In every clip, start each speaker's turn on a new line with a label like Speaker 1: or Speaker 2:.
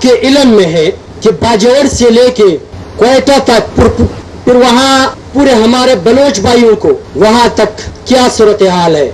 Speaker 1: आपके इल्म में है कि बाजौर से लेके क्वेटा तक फिर वहाँ पूरे हमारे बलोच भाइयों को वहाँ तक क्या सूरत हाल है।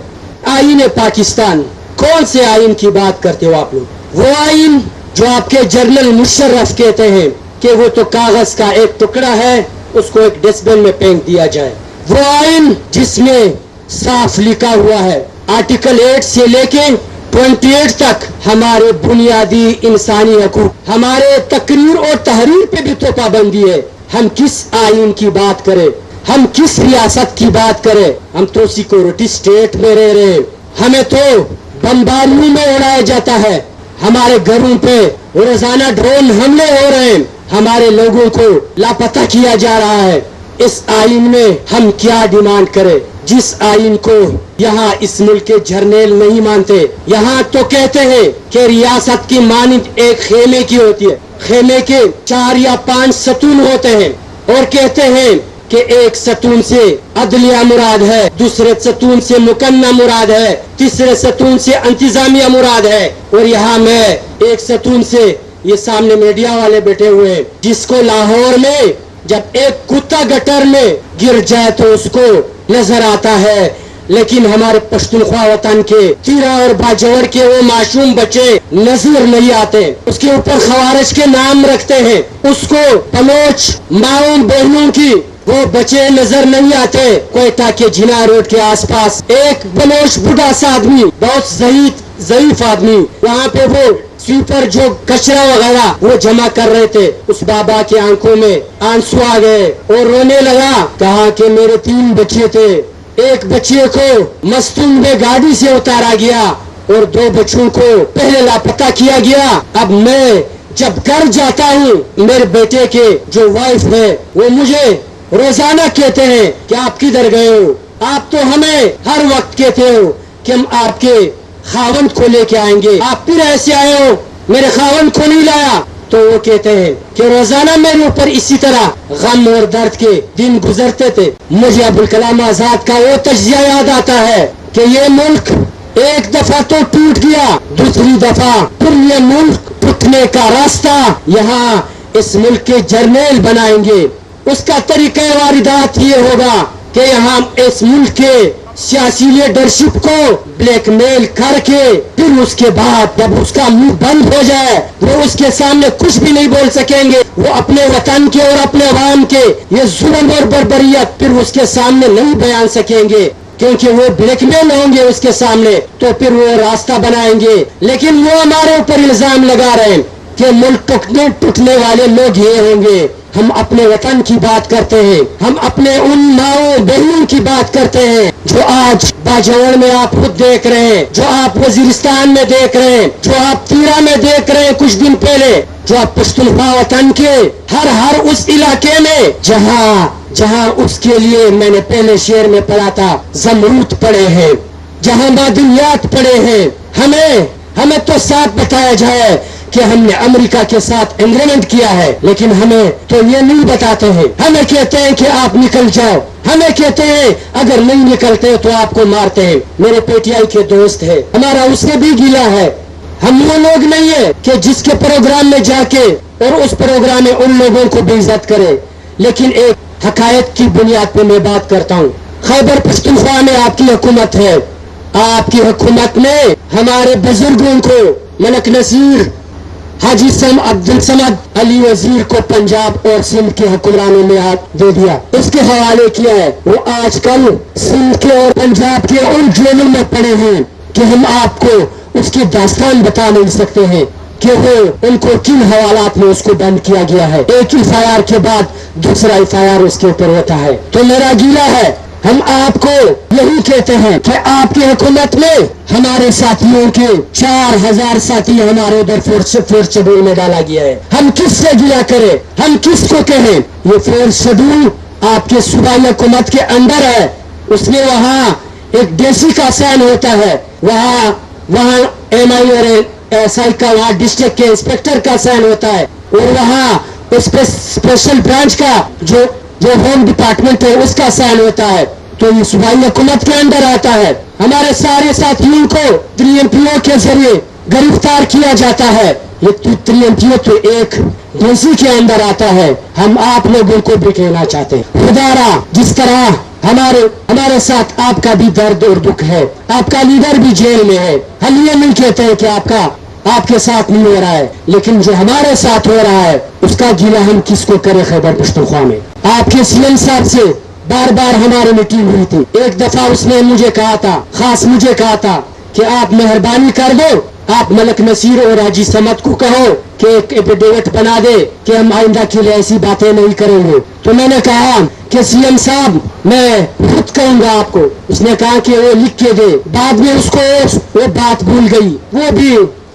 Speaker 1: आईन पाकिस्तान, कौन से आईन की बात करते हो आप लोग? वो आईन जो आपके जनरल मुशर्रफ कहते हैं कि वो तो कागज का एक टुकड़ा है, उसको एक डस्टबिन में फेंक दिया जाए। वो आईन जिसमें साफ लिखा हुआ है आर्टिकल 8 से लेके 28 तक हमारे बुनियादी इंसानी हकूक, हमारे तकरीर और तहरीर पे भी तो पाबंदी है। हम किस आईन की बात करें, हम किस रियासत की बात करें? हम तो सिक्योरिटी स्टेट में रह रहे हैं, हमें तो बमबारियों में उड़ाया जाता है, हमारे घरों पे रोजाना ड्रोन हमले हो रहे हैं, हमारे लोगों को लापता किया जा रहा है। इस आईन में हम क्या डिमांड करें जिस आईन को यहाँ इस मुल्क के जर्नेल नहीं मानते? यहाँ तो कहते हैं कि रियासत की मानद एक खेमे की होती है, खेमे के 4 या 5 सतून होते हैं और कहते हैं कि एक सतून से अदलिया मुराद है, दूसरे सतून से मुकन्ना मुराद है, तीसरे सतून से इंतजामिया मुराद है। और यहाँ मैं एक सतून से, ये सामने मीडिया वाले बैठे हुए हैं, जिसको लाहौर में जब एक कुत्ता गटर में गिर जाए तो उसको नजर आता है, लेकिन हमारे पश्तूनख्वा वतन के तीरा और बाजौर के वो मासूम बच्चे नजर नहीं आते। उसके ऊपर खवारिज के नाम रखते हैं, उसको बलोच माओं बहनों की वो बच्चे नजर नहीं आते। कोयटा के जिना रोड के आसपास एक बलोच बुढ़ा सा आदमी, बहुत ज़ईफ आदमी, वहाँ पे वो स्वीपर जो कचरा वगैरह वो जमा कर रहे थे। उस बाबा की आंखों में आंसू आ गए और रोने लगा। कहा कि मेरे 3 बच्चे थे, एक बच्चे को मस्तूम में गाड़ी से उतारा गया और 2 बच्चों को पहले लापता किया गया। अब मैं जब घर जाता हूँ, मेरे बेटे के जो वाइफ है वो मुझे रोजाना कहते हैं कि आप किधर गए हो? आप तो हमें हर वक्त कहते हो कि हम आपके खावंद को लेके आएंगे, आप फिर ऐसे आए हो, मेरे खावंद को नहीं लाया। तो वो कहते हैं कि रोजाना मेरे ऊपर इसी तरह गम और दर्द के दिन गुजरते थे। मुझे अबुल कलाम आजाद का वो तज्जिया याद आता है कि ये मुल्क एक दफा तो टूट गया, दूसरी दफा फिर ये मुल्क टूटने का रास्ता यहाँ इस मुल्क के जर्नेल बनाएंगे। उसका तरीका वारिदात ये होगा कि यहाँ इस मुल्क के सियासी लीडरशिप को ब्लैकमेल करके फिर उसके बाद जब उसका मुंह बंद हो जाए, वो उसके सामने कुछ भी नहीं बोल सकेंगे। वो अपने वतन के और अपने अवाम के ये जुल्म और बर्बरियत फिर उसके सामने नहीं बयान सकेंगे, क्योंकि वो ब्लैकमेल होंगे उसके सामने। तो फिर वो रास्ता बनाएंगे। लेकिन वो हमारे ऊपर इल्जाम लगा रहे हैं कि मुल्क टूटने वाले लोग ये होंगे। हम अपने वतन की बात करते हैं, हम अपने उन माओ बहनों की बात करते हैं जो आज बाजौर में आप खुद देख रहे हैं, जो आप वजीरिस्तान में देख रहे हैं, जो आप तीरा में देख रहे हैं कुछ दिन पहले, जो आप पश्तूनख्वा वतन के हर उस इलाके में जहाँ उसके लिए मैंने पहले शेर में पढ़ा था, जमरूद पड़े हैं, जहाँ मादनियात पड़े हैं। हमें तो साफ बताया जाए कि हमने अमेरिका के साथ एग्रीमेंट किया है, लेकिन हमें तो ये नहीं बताते हैं। हमें कहते हैं कि आप निकल जाओ, हमें कहते हैं अगर नहीं निकलते तो आपको मारते हैं। मेरे पीटीआई के दोस्त है, हमारा उससे भी गिला है। हम वो लोग नहीं है कि जिसके प्रोग्राम में जाके और उस प्रोग्राम में उन लोगों को बेइज्जत करे। लेकिन एक हकायत की बुनियाद पर मैं बात करता हूँ। खैबर पख्तूनख्वा में आपकी हुकूमत है, आपकी हुकूमत ने हमारे बुजुर्गों को मलक नसीर, हाजी अब्दुल समद अली वजीर को पंजाब और सिंध के हुक्मरानों में हाथ दे दिया, उसके हवाले किया है। वो आजकल सिंध के और पंजाब के उन जेलों में पड़े हैं कि हम आपको उसकी दास्तान बता नहीं सकते हैं कि वो उनको किन हवालात में उसको बंद किया गया है। एक एफआईआर के बाद दूसरा एफआईआर उसके ऊपर होता है। तो मेरा गीला है, हम आपको यही कहते हैं कि आपकी हुकूमत में हमारे साथियों के 4000 साथी हमारे उधर फोर्स शेड्यूल में डाला गया है। हम किससे गिला करें, हम किसको कहें? ये फोर्स शेड्यूल आपके सूबाई हुकूमत के अंदर है। उसमें वहाँ एक डीसी का साइन होता है, वहाँ एमआई और एसआई का, वहाँ डिस्ट्रिक्ट के इंस्पेक्टर का साइन होता है, और वहाँ स्पेशल ब्रांच का जो होम डिपार्टमेंट है उसका साइन होता है। तो ये सूबाई हुकूमत के अंदर आता है। हमारे सारे साथियों को 3MPO के जरिए गिरफ्तार किया जाता है। ये तो एक दोषी के अंदर आता है। हम आप लोगों को भी कहना चाहते हैं, खुदारा जिस तरह हमारे साथ आपका भी दर्द और दुख है, आपका लीडर भी जेल में है, हम ये नहीं कहते हैं कि आपके साथ नहीं हो रहा है, लेकिन जो हमारे साथ हो रहा है उसका गिला हम किसको करें। खैबर पख्तूनख्वा में आपके सीएम साहब से बार बार हमारी मीटिंग हुई थी। एक दफा उसने मुझे कहा था कि आप मेहरबानी कर दो, आप मलक नसीर और हाजी समद को कहो कि एक एफिडेविट बना दे कि हम आइंदा के लिए ऐसी बातें नहीं करेंगे। तो मैंने कहा कि सीएम साहब मैं खुद कहूंगा आपको। उसने कहा कि वो लिख के दे। बाद में उसको वो बात भूल गई। वो भी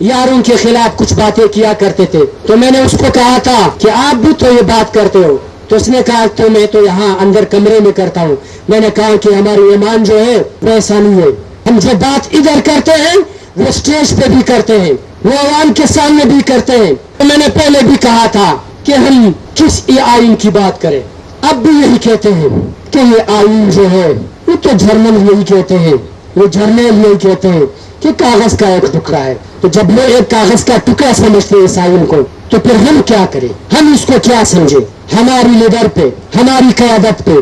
Speaker 1: यारों के खिलाफ कुछ बातें किया करते थे। तो मैंने उसको कहा था कि आप भी तो ये बात करते हो। तो उसने कहा तो मैं तो यहाँ अंदर कमरे में करता हूँ। मैंने कहा कि हमारी ईमान जो है वो ऐसा नहीं है। हम जो बात इधर करते हैं वो स्टेज पे भी करते हैं, वो आवाम के सामने भी करते हैं। तो मैंने पहले भी कहा था कि हम किस आइन की बात करें। अब भी यही कहते हैं कि ये आइन जो है वो तो जर्नल यही कहते हैं, वो जर्नल यही कहते हैं कि कागज का एक टुकड़ा है। तो जब लोग एक कागज का टुकड़ा समझते हैं इस आइन को, तो फिर हम क्या करें, हम इसको क्या समझे। हमारी लीडर पे, हमारी क़यादत पे,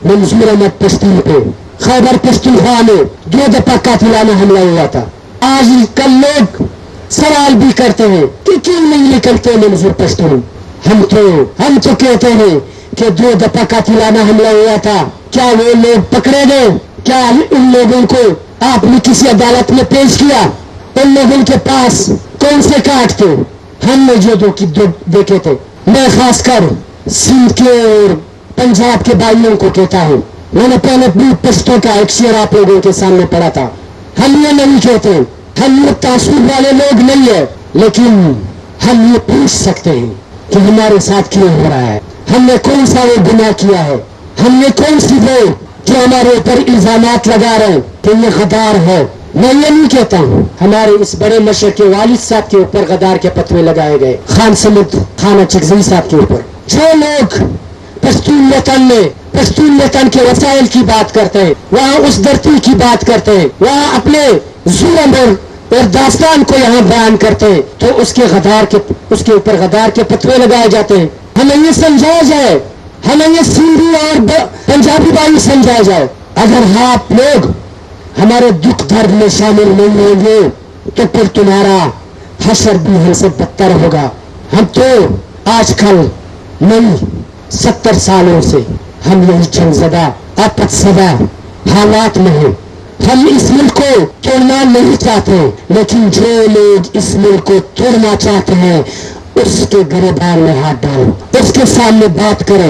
Speaker 1: मंजूर अहमद पश्तून पे खैबर पख्तूनख्वा में 2 दफा कातिलाना हमला हुआ था। आज कल लोग सवाल भी करते हैं कि क्यों नहीं निकलते मंजूर पश्तून। हम तो कहते हैं कि 2 दफा कातिलाना हमला हुआ था। क्या वो लोग पकड़े गए? क्या उन लोगों को आपने किसी अदालत में पेश किया? उन लोगों के पास कौन से कार्ड थे? हमने जो देखे थे। मैं खासकर सिंध के और पंजाब के भाइयों को कहता हूँ, मैंने पहले पश्तो का एक शेर आप लोगों के सामने पढ़ा था। हम ये नहीं कहते, हम ये तासुब वाले लोग नहीं है, लेकिन हम ये पूछ सकते हैं कि हमारे साथ क्यों हो रहा है, हमने कौन सा वो गुनाह किया है, हमने कौन सी वो जो हमारे ऊपर इल्जामात लगा रहे हैं कि ये गद्दार है। मैं ये नहीं कहता हूँ, हमारे इस बड़े मशर के वालिद साहब के ऊपर गद्दार के पतवे लगाए गए, खान समुद खाना चिकजी साहब के ऊपर। जो लोग पश्तून वतन के वसाइल की बात करते हैं, वहाँ उस धरती की बात करते हैं, वहाँ अपने जुल्म और दास्तान को यहाँ बयान करते हैं, तो उसके ऊपर गद्दार के पतवे लगाए जाते हैं। हमें ये समझाया जाए, हमें ये सिंधी और पंजाबी भाई समझाया जाए। अगर आप लोग हमारे दुख दर्द में शामिल नहीं होंगे तो फिर तुम्हारा हशर भी हमसे बदतर होगा। हम तो आजकल नहीं 70 सालों से हम यही जंगज़दा आपत्सदा हालात में हैं। हम इस मुल्क को तोड़ना नहीं चाहते, लेकिन जो लोग इस मुल्क को तोड़ना चाहते हैं उसके गिरबान में हाथ डालो, उसके सामने बात करें।